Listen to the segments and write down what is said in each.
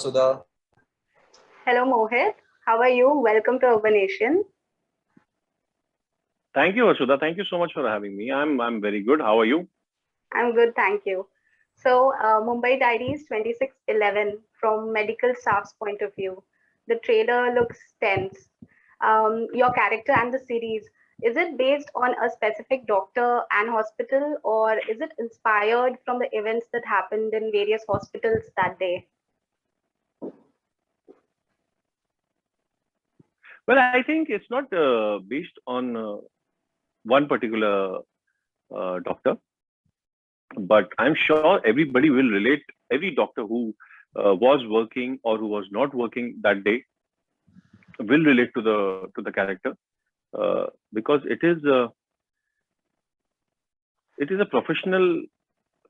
Sudha. Hello Mohit, how are you? Welcome to Urban Nation. Thank you, Ashuda. Thank you so much for having me. I'm very good. How are you? I'm good, thank you. So, Mumbai Diaries 2611 from medical staff's point of view. The trailer looks tense. Your character and the series, is it based on a specific doctor and hospital, or is it inspired from the events that happened in various hospitals that day? Well, I think it's not based on one particular doctor, but I'm sure everybody will relate. Every doctor who was working or who was not working that day will relate to the character because it is a professional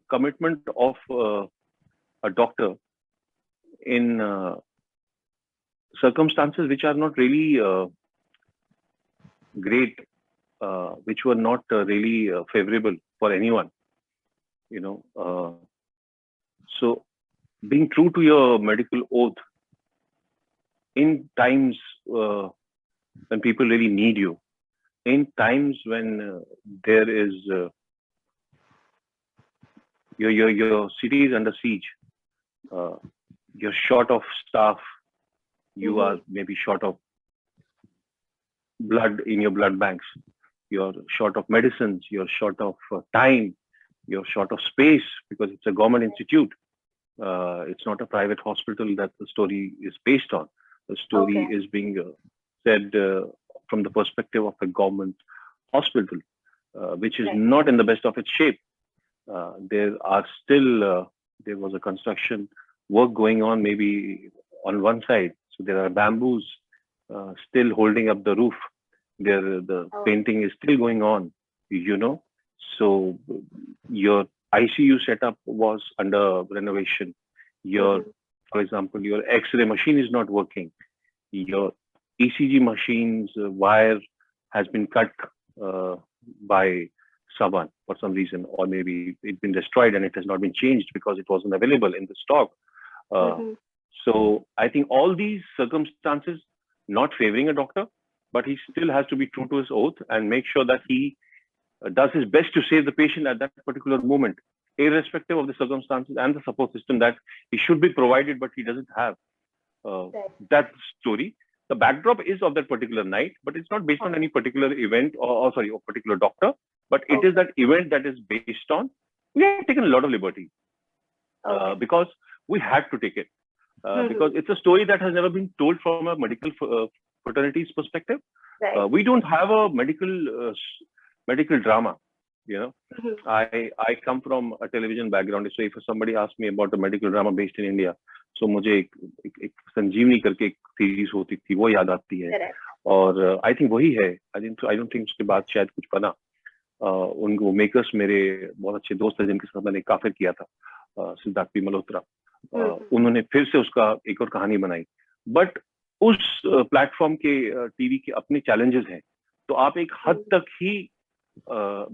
commitment of a doctor in circumstances which are not really great, which were not really favorable for anyone, you know. So being true to your medical oath in times when people really need you, in times when there is your city is under siege, uh, you're short of staff, you Mm-hmm. are maybe short of blood in your blood banks, you're short of medicines, you're short of time, you're short of space because it's a government institute. It's not a private hospital that the story is based on. The story Okay, is being said from the perspective of a government hospital, which is right. not in the best of its shape. There are still there was a construction work going on maybe on one side, so there are bamboos still holding up the roof. There the Oh, painting is still going on, you know. So your ICU setup was under renovation. Your, mm-hmm. for example, your X-ray machine is not working. Your ECG machine's wire has been cut uh, by someone for some reason, or maybe it's been destroyed and it has not been changed because it wasn't available in the stock. Uh, Mm-hmm. so I think all these circumstances not favoring a doctor, but he still has to be true to his oath and make sure that he does his best to save the patient at that particular moment, irrespective of the circumstances and the support system that he should be provided, but he doesn't have. Uh, Right. that story. The backdrop is of that particular night, but it's not based on Okay. any particular event or sorry, or particular doctor, but it is Okay. that event that is based on. We have taken a lot of liberty Okay. because we had to take it because Mm-hmm. it's a story that has never been told from a medical fraternity's perspective. Right. We don't have a medical drama, you know. Mm-hmm. I come from a television background, so if somebody asks me about a medical drama based in India, so मुझे एक संजीवनी करके एक series होती थी वो याद आती है Correct. और आई थिंक वही है आई डोंट थिंक उसके बाद शायद कुछ बना उनको मेकर्स मेरे बहुत अच्छे दोस्त हैं जिनके साथ मैंने काफिर किया था सिद्धार्थ पी मल्होत्रा Mm-hmm. उन्होंने फिर से उसका एक और कहानी बनाई बट उस प्लेटफॉर्म के टीवी के अपने चैलेंजेस हैं तो आप एक हद Mm-hmm. तक ही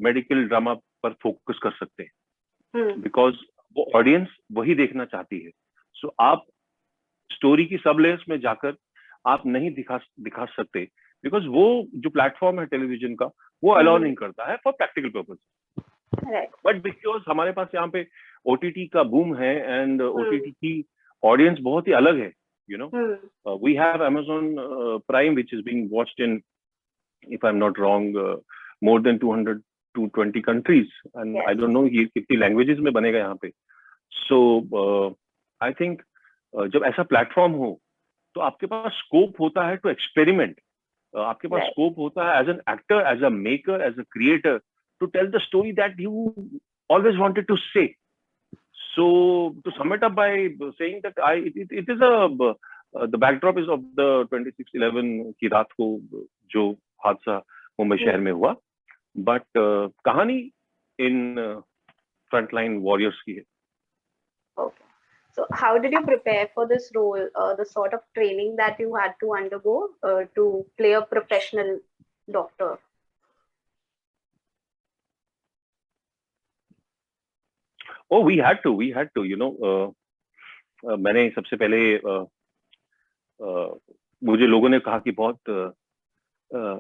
मेडिकल ड्रामा पर फोकस कर सकते हैं Mm-hmm. बिकॉज वो ऑडियंस वही देखना चाहती है सो आप स्टोरी की सब लेयर्स में जाकर आप नहीं दिखा सकते बिकॉज वो जो प्लेटफॉर्म है टेलीविजन का वो अलाउ Mm-hmm. नहीं करता है for practical purpose Right. But because हमारे पास यहाँ पे ओटीटी का बूम है एंड Mm-hmm. ओटीटी की ऑडियंस बहुत ही अलग है you know Mm-hmm. we have Amazon Prime, which is being watched in, if I'm not wrong, more than 200 to 20 countries, and I Yes. don't know ये कितनी languages में बनेगा यहाँ पे. So I think जब ऐसा प्लेटफॉर्म हो तो आपके पास स्कोप होता है टू एक्सपेरिमेंट आपके पास Right. स्कोप होता है as an actor as a maker as a creator to tell the story that you always wanted to say. So to sum it up by saying that it is the backdrop is of the 26/11 की रात को जो हादसा मुंबई शहर Mm-hmm. में हुआ but कहानी इन frontline warriors की है Okay. So, how did you prepare for this role? The sort of training that you had to undergo to play a professional doctor. oh we had to you know मैंने सबसे पहले मुझे लोगों ने कहा कि बहुत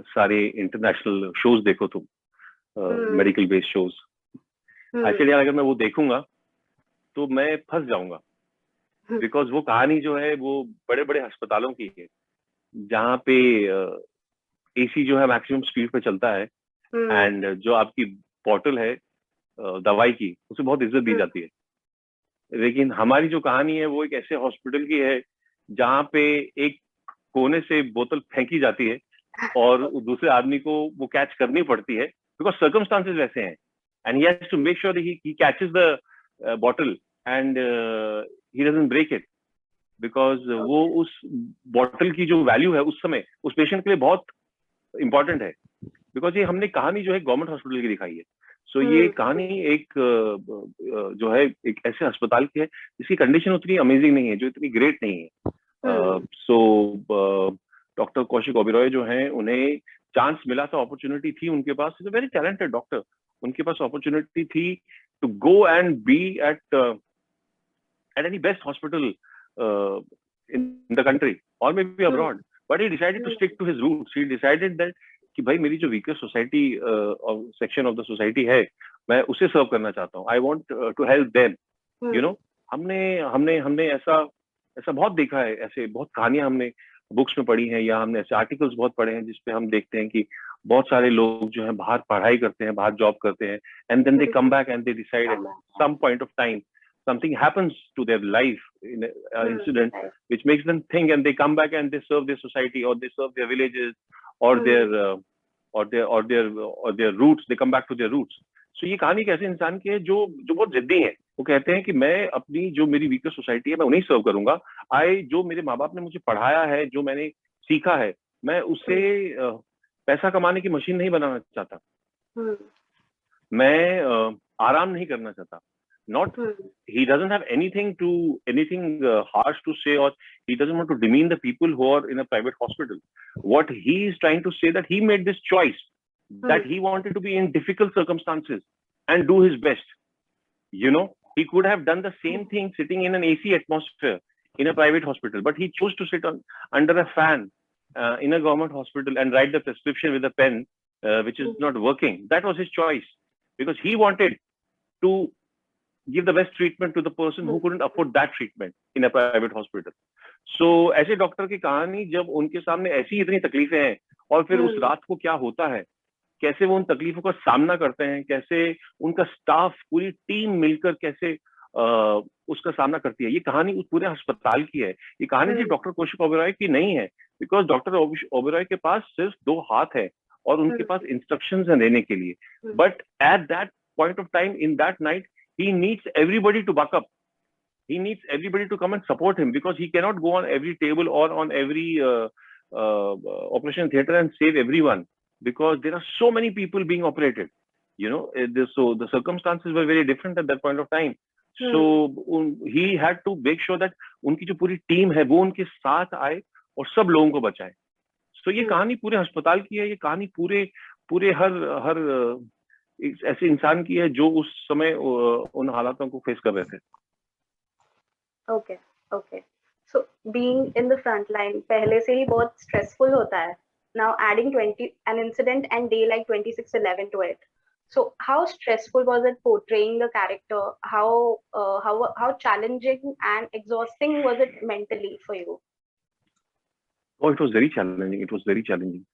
सारे इंटरनेशनल शोज देखो तुम, मेडिकल बेस्ड शोज। एक्चुअली अगर मैं वो देखूंगा तो मैं फंस जाऊंगा, बिकॉज वो कहानी जो है वो बड़े बड़े अस्पतालों की है, जहाँ पे एसी जो है मैक्सिमम स्पीड पे चलता है, एंड जो आपकी बॉटल है दवाई की, उसे बहुत इज्जत दी जाती है। लेकिन हमारी जो कहानी है वो एक ऐसे हॉस्पिटल की है जहाँ पे एक कोने से बोतल फेंकी जाती है और दूसरे आदमी को वो कैच करनी पड़ती है, बिकॉज सर्कमस्टांसेस वैसे हैं, and he has to make sure he catches the bottle and he doesn't break it, because वो उस बॉटल की जो वैल्यू है उस समय उस पेशेंट के लिए बहुत इंपॉर्टेंट है। बिकॉज ये हमने कहानी जो है गवर्नमेंट हॉस्पिटल की दिखाई है। सो ये कहानी एक जो है एक ऐसे अस्पताल की है जिसकी कंडीशन उतनी अमेजिंग नहीं है, जो इतनी ग्रेट नहीं है। सो डॉक्टर कौशिक ओबेरॉय जो हैं, उन्हें चांस मिला था, अपॉर्चुनिटी थी उनके पास, is a very talented doctor, उनके पास अपॉर्चुनिटी थी to go and be at any best hospital in the country or maybe abroad, but he decided to stick to his roots. He decided that कि भाई मेरी जो weaker society section of the society है, मैं उसे serve करना चाहता हूँ। I want to help them, you know. हमने हमने हमने ऐसा ऐसा बहुत देखा है, ऐसे बहुत कहानियां हमने बुक्स में पढ़ी हैं, या हमने ऐसे आर्टिकल्स बहुत पढ़े हैं जिसपे हम देखते हैं कि बहुत सारे लोग जो है बाहर पढ़ाई करते हैं, बाहर जॉब करते हैं, and then they come back and they decide at some point of time something happens to their life in an incident which makes them think, and they come back and they serve their society, or they serve their villages, or their roots. They come back to their roots. So ये कहानी एक ऐसे इंसान की है जो बहुत जिद्दी है। वो कहते हैं कि मैं अपनी जो मेरी वीकर सोसाइटी है मैं उन्हें सर्व करूंगा। जो मेरे माँ बाप ने मुझे पढ़ाया है, जो मैंने सीखा है, मैं उससे पैसा कमाने की मशीन नहीं बनाना चाहता। मैं आराम नहीं करना चाहता। Not he doesn't have anything harsh to say, or he doesn't want to demean the people who are in a private hospital. What he is trying to say that he made this choice, that he wanted to be in difficult circumstances and do his best. You know, he could have done the same thing sitting in an AC atmosphere in a private hospital, but he chose to sit under a fan in a government hospital and write the prescription with a pen, which is not working. That was his choice, because he wanted to give the best treatment to the person who couldn't afford that treatment in a private hospital. So ऐसे doctor की कहानी, जब उनके सामने ऐसी इतनी तकलीफें हैं, और फिर उस रात को क्या होता है, कैसे वो उन तकलीफों का सामना करते हैं, कैसे उनका स्टाफ, पूरी टीम मिलकर कैसे उसका सामना करती है, ये कहानी उस पूरे अस्पताल की है। ये कहानी सिर्फ डॉक्टर कौशिक ओबेरॉय की नहीं है, बिकॉज डॉक्टर ओबेरॉय के पास सिर्फ 2 हाथ है और उनके पास इंस्ट्रक्शंस हैं देने के लिए, but at that point of time, in that night, he needs everybody to back up. He needs everybody to come and support him, because he cannot go on every table or on every operation theater and save everyone, because there are so many people being operated. You know, so the circumstances were very different at that point of time. So he had to make sure that उनकी जो पूरी team है वो उनके साथ आए और सब लोगों को बचाए। So ये कहानी पूरे अस्पताल की है, ये कहानी पूरे हर एक ऐसे इंसान की है जो उस समय उन हालातों को फेस कर रहे थे। Okay. So being in the front line पहले से ही बहुत stressful होता है। Now adding an incident and day like 26/11 to it. So how stressful was it portraying the character? How challenging and exhausting was it mentally for you? Oh, it was very challenging. It was very challenging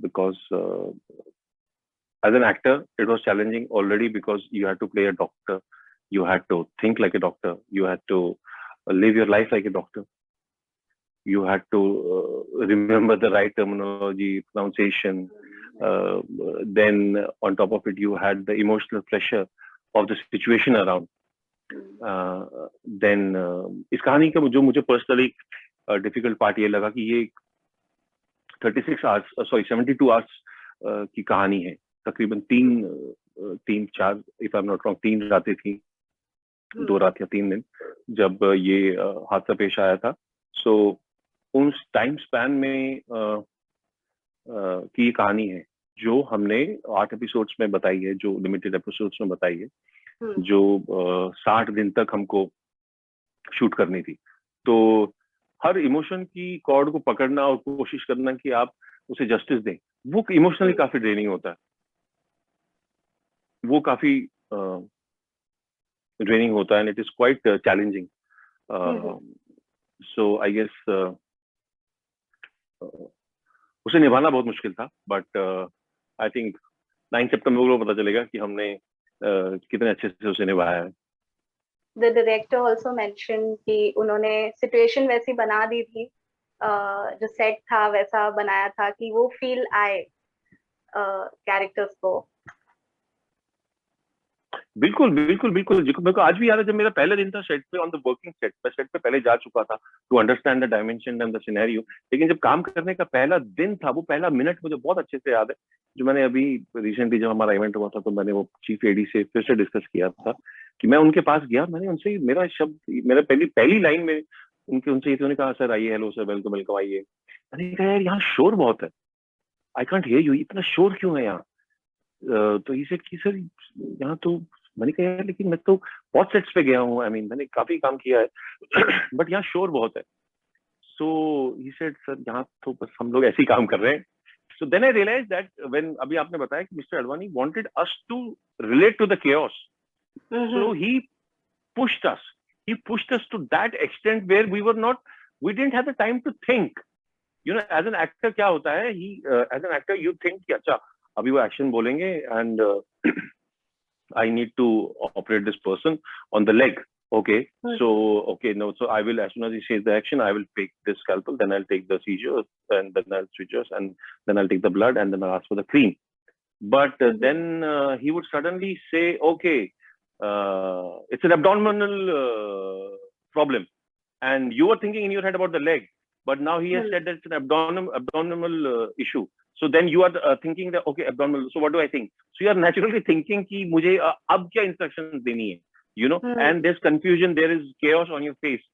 because as an actor, it was challenging already, because you had to play a doctor, you had to think like a doctor, you had to live your life like a doctor, you had to remember the right terminology, pronunciation. Then on top of it, you had the emotional pressure of the situation around. Then इस कहानी का जो मुझे personally difficult part ये लगा कि ये 72 hours की कहानी है। तकरीबन 3-4 if I am not wrong 3 रातें थी, 2 रात या 3 दिन, जब ये हादसा पेश आया था। सो उस टाइम स्पैन में की कहानी है जो हमने 8 एपिसोड्स में बताई है, जो लिमिटेड एपिसोड्स में बताई है, जो 60 दिन तक हमको शूट करनी थी। तो हर इमोशन की कॉर्ड को पकड़ना और कोशिश करना कि आप उसे जस्टिस दें, वो इमोशनली काफी ड्रेनिंग होता है, वो काफी ड्रेनिंग होता है, and it is quite challenging. So I guess उसे निभाना बहुत मुश्किल था, बट आई थिंक 9 सितंबर को पता चलेगा कि हमने कितने अच्छे से उसे निभाया है। The director also mentioned कि उन्होंने सिचुएशन वैसी बना दी थी, जो सेट था वैसा बनाया था कि वो फील आए कैरेक्टर्स को। बिल्कुल बिल्कुल बिल्कुल, मेरे को आज भी याद है जब मेरा पहला दिन था सेट पे, ऑन द वर्किंग सेट। मैं सेट पे पहले जा चुका था to understand the dimension and the scenario, लेकिन जब काम करने का पहला दिन था, वो पहला मिनट मुझे बहुत अच्छे से याद है, जो मैंने अभी रिसेंटली जब हमारा इवेंट हुआ था तो मैंने वो चीफ एडी से फिर से डिस्कस किया था कि मैं उनके पास गया, मैंने उनसे मेरा शब्द, मेरा पहली लाइन में उनसे ये कहा, सर आइए, हेलो सर, वेलकम वेलकम, आइए। मैंने कहा यार यहाँ शोर बहुत है, आई कांट हियर यू, इतना शोर क्यों है यहाँ? तो ये सेड कि सर यहाँ तो, मैंने कहा यार लेकिन मैं तो बहुत सेट्स पे गया हूँ, आई मीन मैंने काफी काम किया है बट यहाँ शोर बहुत है। सो ही सेड सर यहाँ तो बस हम लोग ऐसे ही काम कर रहे हैं। So then I realise that when, अभी आपने बताया कि Mister Advani wanted us to relate to the chaos, so he pushed us to that extent where we didn't have the time to think, you know, as an actor क्या होता है, as an actor you think कि अच्छा अभी वो action बोलेंगे and I need to operate this person on the leg. Okay, so okay, no, so I will, as soon as he says the action, I will take this scalpel, then I'll take the seizures, and then I'll switches, and then I'll take the blood, and then I'll ask for the cream. But then he would suddenly say, okay, it's an abdominal problem, and you were thinking in your head about the leg, but now he has said that it's an abdominal issue. So then you are thinking that okay, abdominal. So what do I think? So you are naturally thinking कि मुझे अब क्या instructions देनी है, you know, and there's confusion, there is chaos on your face,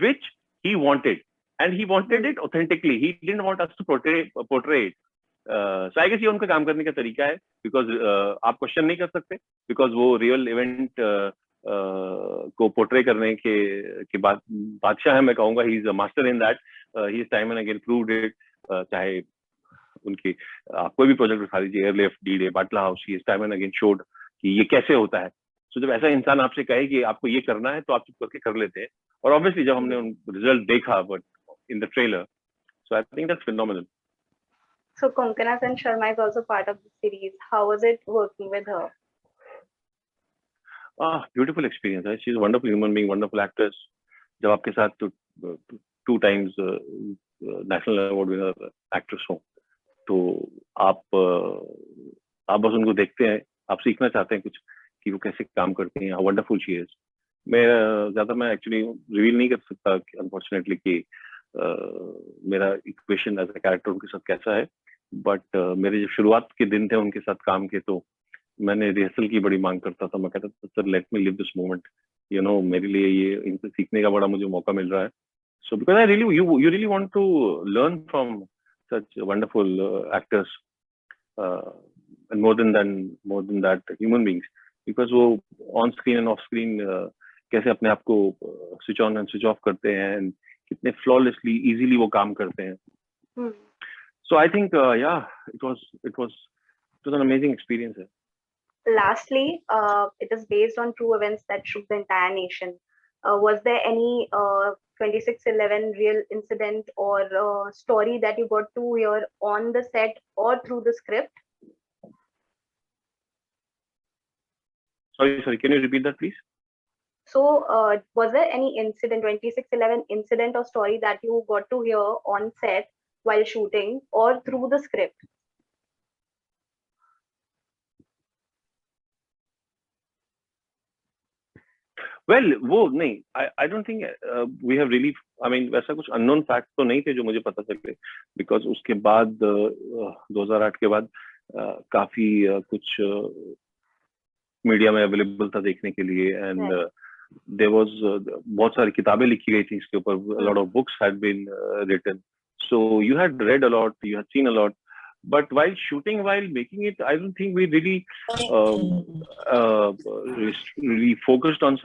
which he wanted, and he wanted it authentically. He didn't want us to portray it. So I guess ये उनका काम करने का तरीका है, because आप क्वेश्चन नहीं कर सकते, because वो रियल इवेंट को पोर्ट्रे करने के बाद बादशाह है, मैं कहूंगा, he is a master in that, he is time and again proved it. चाहे उनकी आप कोई भी प्रोजेक्ट उठा लीजिए, airlift, D-Day, Batla house, he is time and again showed कि ये कैसे होता है। सो जब ऐसा इंसान आपसे कहे कि आपको ये करना है तो आप चुप करके कर लेते हैं, और ऑब्वियसली जब हमने रिजल्ट देखा but in the trailer, so I think that's phenomenal. So Konkona Sen Sharma is also part of the series. How was it working with her? Beautiful experience. She's a wonderful human being, wonderful actress. जब आपके साथ two times national award winner actress हो, तो आप बस उनको देखते हैं, आप सीखना चाहते हैं कुछ कि वो कैसे काम करती हैं, how wonderful she is. मैं एक्चुअली रिवील नहीं कर सकता अनफॉर्चुनेटली कि मेरा इक्वेशन एज अ कैरेक्टर उनके साथ कैसा है, बट मेरे जब शुरुआत के दिन थे उनके साथ काम के, तो मैंने रिहर्सल की बड़ी मांग करता था। मैं कहता था sir let me live this moment, you know, मेरे लिए ये इनसे सीखने का बड़ा मुझे मौका मिल रहा है। So because I really you really want to learn from such wonderful actors, and more than that human beings, because वो on screen and off screen कैसे अपने आप को switch on and switch off करते हैं, and कितने flawlessly easily वो काम करते हैं। So I think it was an amazing experience. Lastly, it is based on true events that shook the entire nation. Was there any 26/11 real incident or story that you got to hear on the set or through the script? Sorry, can you repeat that, please? So, was there any incident, 26/11 incident or story that you got to hear on set while shooting or through the script? Well, वो नहीं, I don't think we have really, I mean, वैसा कुछ unknown fact तो नहीं थे जो मुझे पता चले, because उसके बाद 2008 के बाद काफी कुछ मीडिया में अवेलेबल था देखने के लिए, and there was बहुत सारी किताबें लिखी गई थी इसके ऊपर, a lot of books had been written, so you had read a lot, you had seen a lot, but while shooting, while making it, I don't think we really really focused on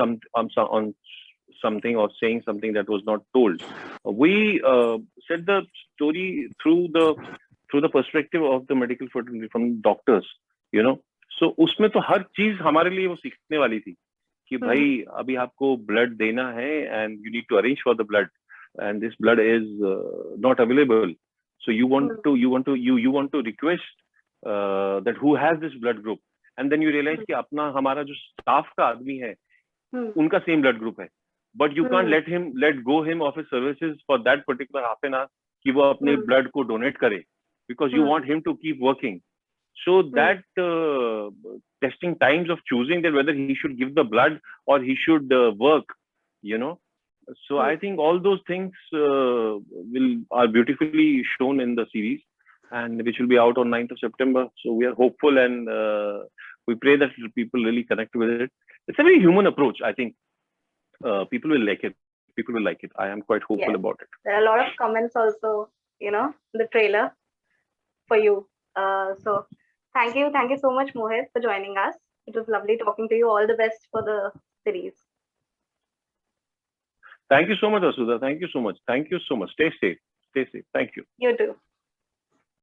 something or saying something that was not told. We set the story through the perspective of the medical fraternity from doctors, you know. So उसमें तो हर चीज हमारे लिए वो सीखने वाली थी कि भाई अभी आपको ब्लड देना है and you need to arrange for the blood and this blood is not available. So you want to request that who has this blood group, and then you realize कि अपना हमारा जो staff का आदमी है उनका same blood group है, but you can't let go him of his services for that particular half an hour कि वो अपने blood को donate करे, because you want him to keep working. So that testing times of choosing that whether he should give the blood or he should work, you know. So I think all those things are beautifully shown in the series, and which will be out on 9th of September. So we are hopeful, and we pray that people really connect with it. It's a very human approach. I think people will like it. People will like it. I am quite hopeful about it. There are a lot of comments also, you know, in the trailer for you. So thank you so much, Mohit, for joining us. It was lovely talking to you. All the best for the series. Thank you so much, Asudha. Thank you so much. Thank you so much. Stay safe. Stay safe. Thank you. You too.